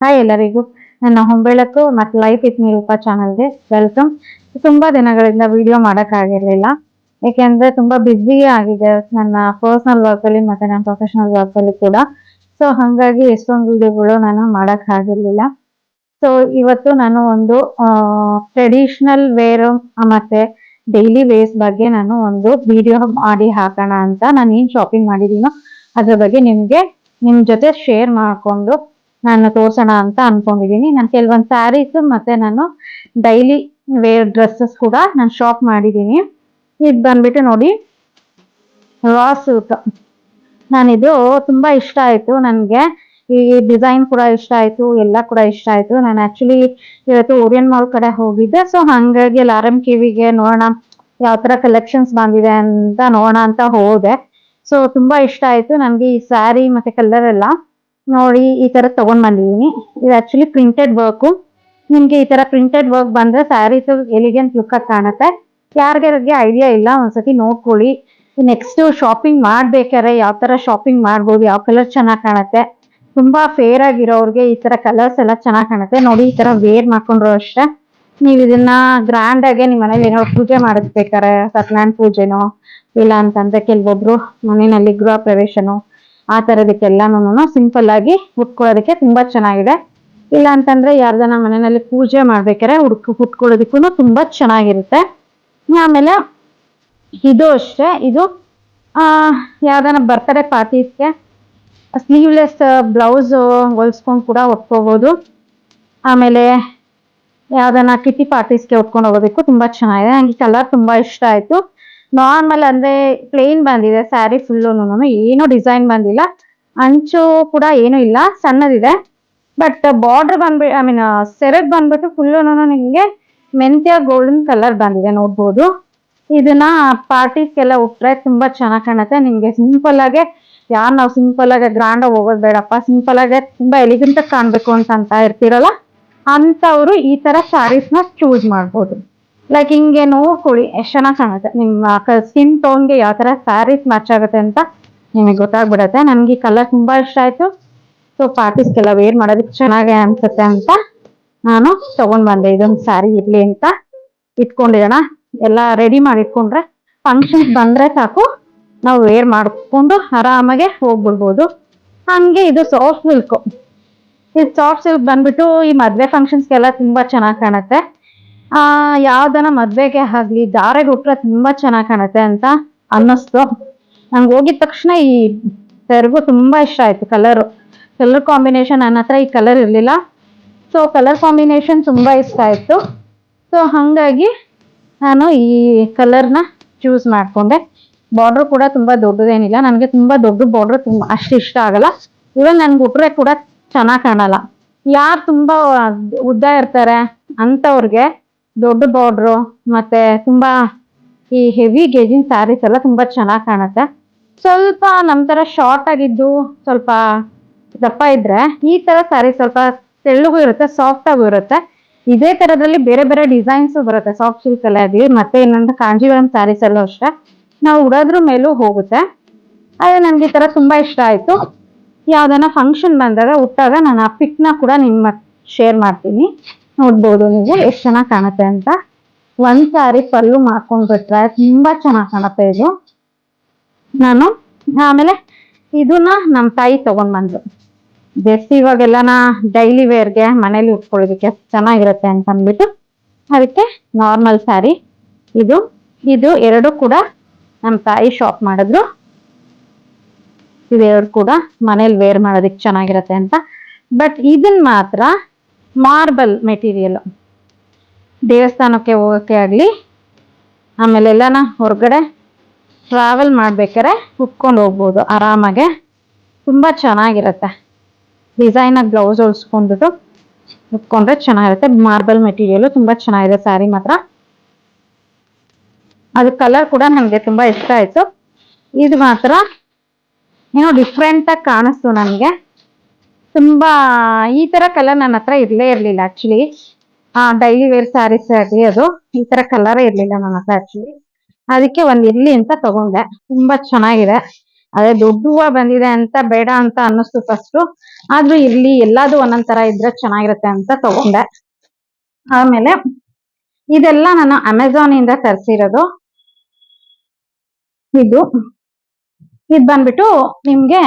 Hi ಎಲ್ಲರಿಗೂ. ನನ್ನ ಹೊಂಬೆಳಕು ಮತ್ತು ಲೈಫ್ ವಿತ್ ನಿರೂಪಾ ಚಾನಲ್ಗೆ ವೆಲ್ಕಮ್. ತುಂಬಾ ದಿನಗಳಿಂದ ವಿಡಿಯೋ ಮಾಡೋಕ್ಕಾಗಿರ್ಲಿಲ್ಲ, ಯಾಕೆಂದ್ರೆ ತುಂಬಾ ಬ್ಯುಸಿ ಆಗಿದೆ ನನ್ನ ಪರ್ಸನಲ್ ವರ್ಕ್ ಅಲ್ಲಿ ಮತ್ತೆ ನನ್ನ ಪ್ರೊಫೆಷನಲ್ ವರ್ಕ್ ಅಲ್ಲಿ ಕೂಡ. ಸೊ ಹಾಗಾಗಿ ಎಷ್ಟೊಂದು ವಿಡಿಯೋಗಳು ನಾನು ಮಾಡೋಕ್ಕಾಗಿರ್ಲಿಲ್ಲ. ಸೊ ಇವತ್ತು ನಾನು ಒಂದು ಟ್ರೆಡಿಷನಲ್ ವೇರ್ ಮತ್ತೆ ಡೈಲಿ ವೇರ್ಸ್ ಬಗ್ಗೆ ನಾನು ಒಂದು ವಿಡಿಯೋ ಮಾಡಿ ಹಾಕೋಣ ಅಂತ ನಾನು ಏನ್ ಶಾಪಿಂಗ್ ಮಾಡಿದೀನೋ ಅದ್ರ ಬಗ್ಗೆ ನಿಮ್ ಜೊತೆ ಶೇರ್ ಮಾಡ್ಕೊಂಡು ನಾನು ತೋರ್ಸೋಣ ಅಂತ ಅನ್ಕೊಂಡಿದೀನಿ. ನಾನು ಕೆಲವೊಂದು ಸ್ಯಾರೀಸ್ ಮತ್ತೆ ನಾನು ಡೈಲಿ ವೇರ್ ಡ್ರೆಸ್ಸಸ್ ಕೂಡ ನಾನು ಶಾಪ್ ಮಾಡಿದೀನಿ. ಇದು ಬಂದ್ಬಿಟ್ಟು ನೋಡಿ, ರಾ ಸಿಲ್ಕ್. ನಾನಿದು ತುಂಬಾ ಇಷ್ಟ ಆಯ್ತು ನನ್ಗೆ. ಈ ಡಿಸೈನ್ ಕೂಡ ಇಷ್ಟ ಆಯ್ತು, ಎಲ್ಲ ಕೂಡ ಇಷ್ಟ ಆಯ್ತು. ನಾನು ಆಕ್ಚುಲಿ ಇವತ್ತು ಓರಿಯನ್ ಮಾಲ್ ಕಡೆ ಹೋಗಿದ್ದೆ. ಸೊ ಹಂಗಾಗಿ ಅಲ್ಲಿ RMKVಗೆ ನೋಡೋಣ ಯಾವ ತರ ಕಲೆಕ್ಷನ್ಸ್ ಬಂದಿದೆ ಅಂತ ನೋಡೋಣ ಅಂತ ಹೋದೆ. ಸೊ ತುಂಬಾ ಇಷ್ಟ ಆಯ್ತು ನನ್ಗೆ ಈ ಸ್ಯಾರಿ ಮತ್ತೆ ಕಲರ್ ಎಲ್ಲ ನೋಡಿ. ಈ ತರ ತಗೊಂಡ್ ಬಂದಿದೀನಿ. ಇದು ಆಕ್ಚುಲಿ ಪ್ರಿಂಟೆಡ್ ವರ್ಕ್. ನಿಮ್ಗೆ ಈ ತರ ಪ್ರಿಂಟೆಡ್ ವರ್ಕ್ ಬಂದ್ರೆ ಸ್ಯಾರೀಸ್ ಎಲಿಗೆಂಟ್ ಲುಕ್ ಆಗಿ ಕಾಣುತ್ತೆ. ಯಾರ್ಯಾರಿಗೆ ಐಡಿಯಾ ಇಲ್ಲ ಒಂದ್ಸತಿ ನೋಡ್ಕೊಳ್ಳಿ. ನೆಕ್ಸ್ಟ್ ಶಾಪಿಂಗ್ ಮಾಡ್ಬೇಕಾದ್ರೆ ಯಾವ ತರ ಶಾಪಿಂಗ್ ಮಾಡ್ಬೋದು, ಯಾವ ಕಲರ್ ಚೆನ್ನಾಗ್ ಕಾಣುತ್ತೆ, ತುಂಬಾ ಫೇರ್ ಆಗಿರೋರ್ಗೆ ಈ ತರ ಕಲರ್ಸ್ ಎಲ್ಲ ಚೆನ್ನಾಗ್ ಕಾಣುತ್ತೆ. ನೋಡಿ ಈ ತರ ವೇರ್ ಮಾಡ್ಕೊಂಡ್ರು ಅಷ್ಟೇ. ನೀವ್ ಇದನ್ನ ಗ್ರ್ಯಾಂಡ್ ಆಗಿ ನಿಮ್ ಮನೇಲಿ ಏನೋ ಪೂಜೆ ಮಾಡಿಸ್ಬೇಕಾರೆ, ಸತ್ಯನಾರಾಯಣ ಪೂಜೆನೋ ಇಲ್ಲ ಅಂತಂದ್ರೆ ಕೆಲವೊಬ್ರು ಮನೆಯಲ್ಲಿ ಗೃಹ ಪ್ರವೇಶನೋ ಆ ತರದಕ್ಕೆಲ್ಲಾನು ಸಿಂಪಲ್ ಆಗಿ ಉಟ್ಕೊಳ್ಳೋದಕ್ಕೆ ತುಂಬಾ ಚೆನ್ನಾಗಿದೆ. ಇಲ್ಲ ಅಂತಂದ್ರೆ ಯಾರ್ದನ ಮನೆಯಲ್ಲಿ ಪೂಜೆ ಮಾಡ್ಬೇಕಾರೆ ಉಟ್ಕೊಳ್ಳೋದಕ್ಕೂ ತುಂಬಾ ಚೆನ್ನಾಗಿರುತ್ತೆ. ಆಮೇಲೆ ಇದು ಅಷ್ಟೇ, ಇದು ಯಾವ್ದಾನ ಬರ್ತ್ಡೇ ಪಾರ್ಟೀಸ್ಗೆ ಸ್ಲೀವ್ಲೆಸ್ ಬ್ಲೌಸ್ ಹೊಲ್ಸ್ಕೊಂಡು ಕೂಡ ಉಟ್ಕೋಬಹುದು. ಆಮೇಲೆ ಯಾವ್ದನ್ನ ಕಿಟಿ ಪಾರ್ಟೀಸ್ಗೆ ಉಟ್ಕೊಂಡು ಹೋಗೋದಕ್ಕೂ ತುಂಬಾ ಚೆನ್ನಾಗಿದೆ. ನಂಗೆ ಕಲರ್ ತುಂಬಾ ಇಷ್ಟ ಆಯ್ತು. ನಾರ್ಮಲ್ ಅಂದ್ರೆ ಪ್ಲೇನ್ ಬಂದಿದೆ ಸ್ಯಾರಿ ಫುಲ್ಲುನು, ಏನೂ ಡಿಸೈನ್ ಬಂದಿಲ್ಲ, ಅಂಚು ಕೂಡ ಏನು ಇಲ್ಲ, ಸಣ್ಣದಿದೆ. ಬಟ್ ಬಾರ್ಡರ್ ಬಂದ್ಬಿಟ್ಟು ಸೆರಗ್ ಬಂದ್ಬಿಟ್ಟು ಫುಲ್ಲುನು ನಿಮಗೆ ಮೆಂತ್ಯ ಗೋಲ್ಡನ್ ಕಲರ್ ಬಂದಿದೆ, ನೋಡ್ಬೋದು. ಇದನ್ನ ಪಾರ್ಟೀಸ್ಗೆಲ್ಲ ಉಟ್ರೆ ತುಂಬಾ ಚೆನ್ನಾಗ್ ಕಾಣುತ್ತೆ. ನಿಮ್ಗೆ ಸಿಂಪಲ್ ಆಗಿ ನಾವು ಸಿಂಪಲ್ ಆಗಿ ಗ್ರಾಂಡ್ ಆಗಿ ಹೋಗೋದು ಬೇಡಪ್ಪ, ಸಿಂಪಲ್ ಆಗಿ ತುಂಬಾ ಎಲಿಗೆಂಟ್ ಆಗಿ ಕಾಣ್ಬೇಕು ಅಂತ ಇರ್ತೀರಲ್ಲ ಅಂತವ್ರು ಈ ತರ ಸ್ಯಾರೀಸ್ ನ ಚೂಸ್ ಮಾಡ್ಬೋದು. ಲೈಕ್ ಹಿಂಗೆ ನೋಡ್ಕೊಳ್ಳಿ ಎಷ್ಟ್ ಚೆನ್ನಾಗ್ ಕಾಣುತ್ತೆ. ನಿಮ್ಮ ಸ್ಕಿನ್ ಟೋನ್ಗೆ ಯಾವ ತರ ಸ್ಯಾರೀಸ್ ಮ್ಯಾಚ್ ಆಗುತ್ತೆ ಅಂತ ನಿಮಗೆ ಗೊತ್ತಾಗ್ಬಿಡತ್ತೆ. ನನ್ಗೆ ಈ ಕಲರ್ ತುಂಬಾ ಇಷ್ಟ ಆಯ್ತು. ಸೊ ಪಾರ್ಟೀಸ್ಗೆಲ್ಲ ವೇರ್ ಮಾಡೋದಕ್ಕೆ ಚೆನ್ನಾಗಿ ಅನ್ಸುತ್ತೆ ಅಂತ ನಾನು ತಗೊಂಡ್ ಬಂದೆ. ಇದೊಂದು ಸ್ಯಾರಿ ಇರ್ಲಿ ಅಂತ ಇಟ್ಕೊಂಡಿರೋಣ. ಎಲ್ಲ ರೆಡಿ ಮಾಡಿ ಇಟ್ಕೊಂಡ್ರೆ ಫಂಕ್ಷನ್ಸ್ ಬಂದ್ರೆ ಸಾಕು, ನಾವು ವೇರ್ ಮಾಡ್ಕೊಂಡು ಆರಾಮಾಗೆ ಹೋಗ್ಬಿಡ್ಬೋದು. ಹಂಗೆ ಇದು ಸಾಫ್ಟ್ ಸಿಲ್ಕ್. ಇದು ಸಾಫ್ಟ್ ಸಿಲ್ಕ್ ಬಂದ್ಬಿಟ್ಟು ಈ ಮದ್ವೆ ಫಂಕ್ಷನ್ಸ್ಗೆಲ್ಲ ತುಂಬಾ ಚೆನ್ನಾಗ್ ಕಾಣುತ್ತೆ. ಯಾವ್ದನ ಮದ್ವೆಗೆ ಆಗ್ಲಿ ಧಾರೆಗೆ ಉಟ್ರೆ ತುಂಬಾ ಚೆನ್ನಾಗ್ ಕಾಣುತ್ತೆ ಅಂತ ಅನ್ನಿಸ್ತು. ನಂಗೆ ಹೋಗಿದ ತಕ್ಷಣ ಈ ಸೆರಗು ತುಂಬಾ ಇಷ್ಟ ಆಯ್ತು. ಕಲರ್ ಕಾಂಬಿನೇಷನ್ ನನ್ನ ಹತ್ರ ಈ ಕಲರ್ ಇರ್ಲಿಲ್ಲ. ಸೊ ಕಲರ್ ಕಾಂಬಿನೇಷನ್ ತುಂಬಾ ಇಷ್ಟ ಆಯ್ತು. ಸೊ ಹಂಗಾಗಿ ನಾನು ಈ ಕಲರ್ನ ಚೂಸ್ ಮಾಡ್ಕೊಂಡೆ. ಬಾರ್ಡರ್ ಕೂಡ ತುಂಬಾ ದೊಡ್ಡದೇನಿಲ್ಲ, ನನಗೆ ತುಂಬಾ ದೊಡ್ಡ ಬಾರ್ಡರ್ ಅಷ್ಟು ಇಷ್ಟ ಆಗಲ್ಲ. ಇವನ್ ನನ್ಗೆ ಉಟ್ರೆ ಕೂಡ ಚೆನ್ನಾಗ್ ಕಾಣಲ್ಲ. ಯಾರು ತುಂಬಾ ಉದ್ದ ಇರ್ತಾರೆ ಅಂತವ್ರಿಗೆ ದೊಡ್ಡ ಬಾರ್ಡ್ರು ಮತ್ತೆ ತುಂಬಾ ಈ ಹೆವಿ ಗೇಜಿನ ಸ್ಯಾರೀಸ್ ಎಲ್ಲ ತುಂಬಾ ಚೆನ್ನಾಗ್ ಕಾಣುತ್ತೆ. ಸ್ವಲ್ಪ ನಮ್ ತರ ಶಾರ್ಟ್ ಆಗಿದ್ದು ಸ್ವಲ್ಪ ದಪ್ಪ ಇದ್ರೆ ಈ ತರ ಸ್ಯಾರಿ ಸ್ವಲ್ಪ ತೆಳ್ಳಗೂ ಇರುತ್ತೆ, ಸಾಫ್ಟ್ ಆಗೂ ಇರುತ್ತೆ. ಇದೇ ತರದಲ್ಲಿ ಬೇರೆ ಬೇರೆ ಡಿಸೈನ್ಸ್ ಬರುತ್ತೆ ಸಾಫ್ಟ್ ಸಿಲ್ಕ್ ಎಲ್ಲ ಆಗ್ಲಿ, ಮತ್ತೆ ಇನ್ನೊಂದು ಕಾಂಜೀವರಂ ಸ್ಯಾರೀಸ್ ಅಲ್ಲೂ ಅಷ್ಟೇ ನಾವು ಉಡೋದ್ರ ಮೇಲೂ ಹೋಗುತ್ತೆ. ಅದೇ ನನ್ಗೆ ಈ ತರ ತುಂಬಾ ಇಷ್ಟ ಆಯ್ತು. ಯಾವ್ದನ ಫಂಕ್ಷನ್ ಬಂದಾಗ ಉಟ್ಟಾಗ ನಾನು ಆ ಪಿಕ್ ನ ಕೂಡ ನಿಮ್ಮ ಶೇರ್ ಮಾಡ್ತೀನಿ, ನೋಡ್ಬೋದು ನೀವು ಎಷ್ಟು ಚೆನ್ನಾಗ್ ಕಾಣುತ್ತೆ ಅಂತ. ಒಂದ್ ಸ್ಯಾರಿ ಪಲ್ಲು ಮಾಡ್ಕೊಂಡ್ಬಿಟ್ರೆ ತುಂಬಾ ಚೆನ್ನಾಗ್ ಕಾಣುತ್ತೆ ಇದು. ನಾನು ಆಮೇಲೆ ಇದನ್ನ ನಮ್ ತಾಯಿ ತಗೊಂಡ್ ಬಂದ್ರು. ಜಸ್ಟ್ ಇವಾಗೆಲ್ಲನ ಡೈಲಿ ವೇರ್ಗೆ ಮನೇಲಿ ಉಟ್ಕೊಳ್ಳೋದಕ್ಕೆ ಚೆನ್ನಾಗಿರುತ್ತೆ ಅಂತ ಅಂದ್ಬಿಟ್ಟು ಅದಕ್ಕೆ ನಾರ್ಮಲ್ ಸ್ಯಾರಿ ಇದು ಇದು ಎರಡು ಕೂಡ ನಮ್ ತಾಯಿ ಶಾಪ್ ಮಾಡಿದ್ರು. ಇದೆರಡು ಕೂಡ ಮನೇಲಿ ವೇರ್ ಮಾಡೋದಕ್ಕೆ ಚೆನ್ನಾಗಿರತ್ತೆ ಅಂತ. ಬಟ್ ಇದನ್ ಮಾತ್ರ ಮಾರ್ಬಲ್ ಮೆಟೀರಿಯಲ್, ದೇವಸ್ಥಾನಕ್ಕೆ ಹೋಗಕ್ಕೆ ಆಗ್ಲಿ ಆಮೇಲೆ ಎಲ್ಲಾನ ಹೊರಗಡೆ ಟ್ರಾವೆಲ್ ಮಾಡ್ಬೇಕಾರೆ ಉಟ್ಕೊಂಡು ಹೋಗ್ಬೋದು ಆರಾಮಾಗೆ, ತುಂಬಾ ಚೆನ್ನಾಗಿರತ್ತೆ. ಡಿಸೈನ್ ಆಗಿ ಬ್ಲೌಸ್ ಹೊಲ್ಸ್ಕೊಂಡ್ಬಿಟ್ಟು ಉಟ್ಕೊಂಡ್ರೆ ಚೆನ್ನಾಗಿರುತ್ತೆ. ಮಾರ್ಬಲ್ ಮೆಟೀರಿಯಲ್ ತುಂಬಾ ಚೆನ್ನಾಗಿದೆ ಸ್ಯಾರಿ ಮಾತ್ರ. ಅದು ಕಲರ್ ಕೂಡ ನನಗೆ ತುಂಬಾ ಇಷ್ಟ ಆಯ್ತು. ಇದು ಮಾತ್ರ ಏನೋ ಡಿಫ್ರೆಂಟ್ ಆಗಿ ಕಾಣಿಸ್ತು ನನಗೆ. ತುಂಬಾ ಈ ತರ ಕಲರ್ ನನ್ನ ಹತ್ರ ಇರ್ಲೇ ಇರ್ಲಿಲ್ಲ ಆಕ್ಚುಲಿ. ಡೈಲಿ ವೇರ್ ಸ್ಯಾರೀಸ್ ಆಗಲಿ ಅದು ಈ ತರ ಕಲರೇ ಇರ್ಲಿಲ್ಲ ನನ್ನ ಹತ್ರ ಆಕ್ಚುಲಿ. ಅದಕ್ಕೆ ಒಂದ್ ಇರ್ಲಿ ಅಂತ ತಗೊಂಡೆ. ತುಂಬಾ ಚೆನ್ನಾಗಿದೆ. ಅದೇ ದೊಡ್ಡ ಹೂವ ಬಂದಿದೆ ಅಂತ ಬೇಡ ಅಂತ ಅನ್ನಿಸ್ತು ಫಸ್ಟ್. ಆದ್ರೂ ಇರ್ಲಿ, ಎಲ್ಲಾದು ಒಂದೊಂದ್ ತರ ಇದ್ರೆ ಚೆನ್ನಾಗಿರುತ್ತೆ ಅಂತ ತಗೊಂಡೆ. ಆಮೇಲೆ ಇದೆಲ್ಲ ನಾನು ಅಮೆಝಾನ್ ಇಂದ ತರಿಸಿರೋದು. ಇದು ಬಂದ್ಬಿಟ್ಟು ನಿಮ್ಗೆ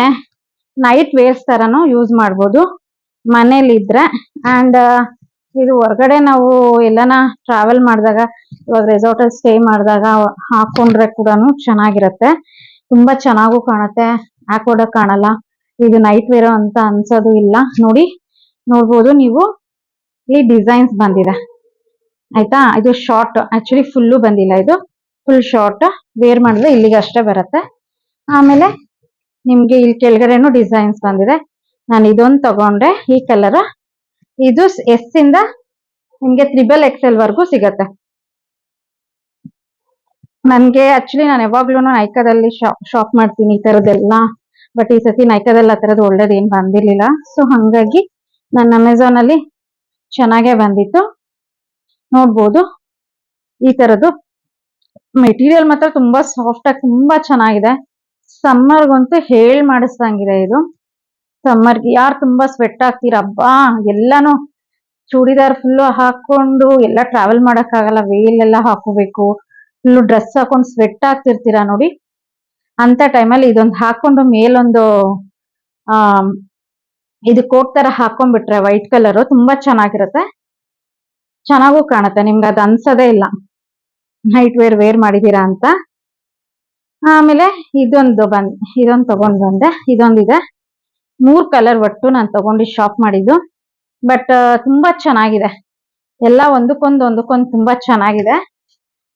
ನೈಟ್ ವೇರ್ಸ್ ತರನು ಯೂಸ್ ಮಾಡ್ಬೋದು ಮನೇಲಿ ಇದ್ರೆ. ಅಂಡ್ ಇದು ಹೊರಗಡೆ ನಾವು ಎಲ್ಲಾನ ಟ್ರಾವೆಲ್ ಮಾಡಿದಾಗ, ಇವಾಗ ರೆಸಾರ್ಟ್ ಅಲ್ಲಿ ಸ್ಟೇ ಮಾಡಿದಾಗ ಹಾಕೊಂಡ್ರೆ ಕೂಡ ಚೆನ್ನಾಗಿರತ್ತೆ. ತುಂಬಾ ಚೆನ್ನಾಗೂ ಕಾಣುತ್ತೆ, ಹಾಕೋಡಕ್ ಕಾಣಲ್ಲ. ಇದು ನೈಟ್ ವೇರ್ ಅಂತ ಅನ್ಸೋದು ಇಲ್ಲ. ನೋಡ್ಬೋದು ನೀವು, ಈ ಡಿಸೈನ್ಸ್ ಬಂದಿದೆ ಆಯ್ತಾ. ಇದು ಶಾರ್ಟ್, ಆಕ್ಚುಲಿ ಫುಲ್ಲು ಬಂದಿಲ್ಲ, ಇದು ಫುಲ್ ಶಾರ್ಟ್. ವೇರ್ ಮಾಡಿದ್ರೆ ಇಲ್ಲಿಗೆ ಅಷ್ಟೇ ಬರುತ್ತೆ. ಆಮೇಲೆ ನಿಮ್ಗೆ ಇಲ್ಲಿ ಕೆಳಗಡೆನು ಡಿಸೈನ್ಸ್ ಬಂದಿದೆ. ನಾನು ಇದೊಂದು ತಗೊಂಡೆ, ಈ ಕಲರ್. ಇದು ಎಸ್ ಇಂದ ನಿಮ್ಗೆ XXL ವರ್ಗೂ ಸಿಗತ್ತೆ. ನನ್ಗೆ ಆಕ್ಚುಲಿ ನಾನು ಯಾವಾಗ್ಲೂ ನೈಕಾದಲ್ಲಿ ಶಾಪ್ ಮಾಡ್ತೀನಿ ಈ ತರದೆಲ್ಲ. ಬಟ್ ಈ ಸತಿ ನೈಕಾದಲ್ಲಿ ಆ ತರದ್ದು ಒಳ್ಳೇದು ಏನ್ ಬಂದಿರ್ಲಿಲ್ಲ. ಸೊ ಹಂಗಾಗಿ ನನ್ನ ಅಮೆಝಾನ್ ಅಲ್ಲಿ ಚೆನ್ನಾಗೇ ಬಂದಿತ್ತು. ನೋಡ್ಬೋದು ಈ ತರದ್ದು ಮೆಟೀರಿಯಲ್ ಮಾತ್ರ ತುಂಬಾ ಸಾಫ್ಟ್ ಆಗಿ ತುಂಬಾ ಚೆನ್ನಾಗಿದೆ. ಸಮ್ಮರ್ಗಂತೂ ಮಾಡಿಸ್ದಂಗಿದೆ ಇದು. ಸಮ್ಮರ್ಗೆ ಯಾರು ತುಂಬಾ ಸ್ವೆಟ್ ಆಗ್ತೀರಬ್ಬಾ, ಎಲ್ಲಾನು ಚೂಡಿದಾರ್ ಫುಲ್ಲು ಹಾಕೊಂಡು ಎಲ್ಲ ಟ್ರಾವೆಲ್ ಮಾಡಕ್ ಆಗಲ್ಲ, ವೇಲೆಲ್ಲ ಹಾಕೋಬೇಕು, ಫುಲ್ಲು ಡ್ರೆಸ್ ಹಾಕೊಂಡು ಸ್ವೆಟ್ ಆಗ್ತಿರ್ತೀರಾ ನೋಡಿ. ಅಂತ ಟೈಮಲ್ಲಿ ಇದೊಂದು ಹಾಕೊಂಡು ಮೇಲೊಂದು ಇದು ಕೋಟ್ ತರ ಹಾಕೊಂಡ್ಬಿಟ್ರೆ ವೈಟ್ ಕಲರ್ ತುಂಬಾ ಚೆನ್ನಾಗಿರುತ್ತೆ, ಚೆನ್ನಾಗೂ ಕಾಣುತ್ತೆ. ನಿಮ್ಗೆ ಅದು ಅನ್ಸೋದೇ ಇಲ್ಲ ನೈಟ್ ವೇರ್ ಮಾಡಿದೀರಾ ಅಂತ. ಆಮೇಲೆ ಇದೊಂದು ತಗೊಂಡ್ ಬಂದೆ. ಇದೊಂದಿದೆ, 3 ಕಲರ್ ಒಟ್ಟು ನಾನು ತಗೊಂಡು ಶಾಪ್ ಮಾಡಿದ್ದು. ಬಟ್ ತುಂಬಾ ಚೆನ್ನಾಗಿದೆ, ಎಲ್ಲ ಒಂದಕ್ಕೊಂದು ತುಂಬಾ ಚೆನ್ನಾಗಿದೆ.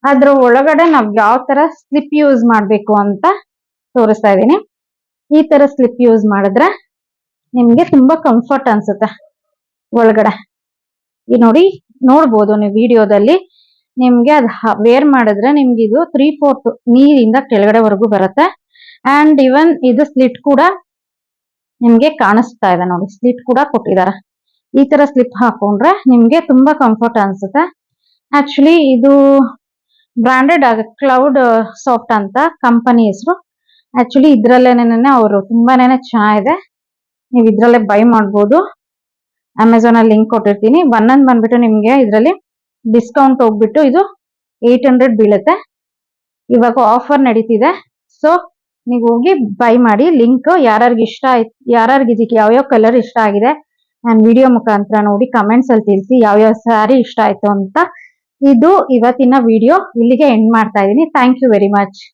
ಅದ್ರ ಒಳಗಡೆ ನಾವ್ ಯಾವ ತರ ಸ್ಲಿಪ್ ಯೂಸ್ ಮಾಡ್ಬೇಕು ಅಂತ ತೋರಿಸ್ತಾ ಇದೀನಿ. ಈ ತರ ಸ್ಲಿಪ್ ಯೂಸ್ ಮಾಡಿದ್ರೆ ನಿಮ್ಗೆ ತುಂಬಾ ಕಂಫರ್ಟ್ ಅನ್ಸುತ್ತೆ ಒಳಗಡೆ. ಈ ನೋಡ್ಬೋದು ನೀವು ವಿಡಿಯೋದಲ್ಲಿ. ನಿಮ್ಗೆ ಅದು ವೇರ್ ಮಾಡಿದ್ರೆ ನಿಮ್ಗೆ ಇದು 3/4 ನೀರಿಂದ ಕೆಳಗಡೆವರೆಗೂ ಬರುತ್ತೆ. ಅಂಡ್ ಇವನ್ ಇದು ಸ್ಲಿಟ್ ಕೂಡ ನಿಮ್ಗೆ ಕಾಣಿಸ್ತಾ ಇದೆ ನೋಡಿ, ಸ್ಲಿಟ್ ಕೂಡ ಕೊಟ್ಟಿದ್ದಾರೆ. ಈ ತರ ಸ್ಲಿಪ್ ಹಾಕೊಂಡ್ರೆ ನಿಮ್ಗೆ ತುಂಬಾ ಕಂಫರ್ಟ್ ಅನ್ಸುತ್ತೆ. ಆಕ್ಚುಲಿ ಇದು ಬ್ರಾಂಡೆಡ್ ಕ್ಲೌಡ್ ಸಾಫ್ಟ್ ಅಂತ ಕಂಪನಿ ಹೆಸರು. ಆಕ್ಚುಲಿ ಇದ್ರಲ್ಲೇನೆ ಅವರು ತುಂಬಾನೇ ಚೆನ್ನಾಗಿದೆ, ನೀವು ಇದ್ರಲ್ಲೇ ಬೈ ಮಾಡ್ಬೋದು. ಅಮೆಝಾನ್ ಅಲ್ಲಿ ಲಿಂಕ್ ಕೊಟ್ಟಿರ್ತೀನಿ. ಒಂದೊಂದು ಬಂದ್ಬಿಟ್ಟು ನಿಮ್ಗೆ ಇದರಲ್ಲಿ ಡಿಸ್ಕೌಂಟ್ ಹೋಗ್ಬಿಟ್ಟು ಇದು 800 ಬೀಳುತ್ತೆ. ಇವಾಗ ಆಫರ್ ನಡೀತಿದೆ. ಸೊ ನೀವು ಹೋಗಿ ಬೈ ಮಾಡಿ. ಲಿಂಕ್ ಯಾರ್ಯಾರಿಗೆ ಇಷ್ಟ ಆಯ್ತು, ಯಾರ್ಯಾರಿಗೆ ಇದಕ್ಕೆ ಯಾವ್ಯಾವ ಕಲರ್ ಇಷ್ಟ ಆಗಿದೆ ನಾನು ವಿಡಿಯೋ ಮುಖಾಂತರ ನೋಡಿ ಕಮೆಂಟ್ಸ್ ಅಲ್ಲಿ ತಿಳಿಸಿ ಯಾವ್ಯಾವ ಸ್ಯಾರಿ ಇಷ್ಟ ಆಯ್ತು ಅಂತ. ಇದು ಇವತ್ತಿನ ವಿಡಿಯೋ ಇಲ್ಲಿಗೆ ಎಂಡ್ ಮಾಡ್ತಾ ಇದೀನಿ. Thank you very much.